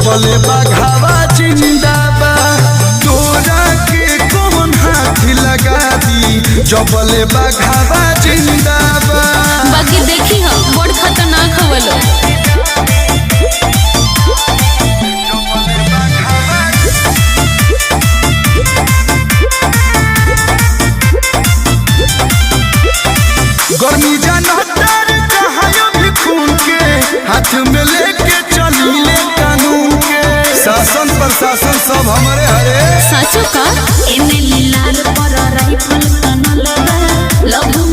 जबले बाघावा जिंदाबा तोरा के कौन हाथ लगा दी जबले बाघावा जिंदाबा। बाकी देखी हो बड़ खतरनाक हवलो। गर्मी जाना डर कहायो भी खून के हाथ में लेके चलीले कानून के शासन प्रशासन सब हमारे हरे। साचो का एमे लाल पर राइफल तनल बा लहू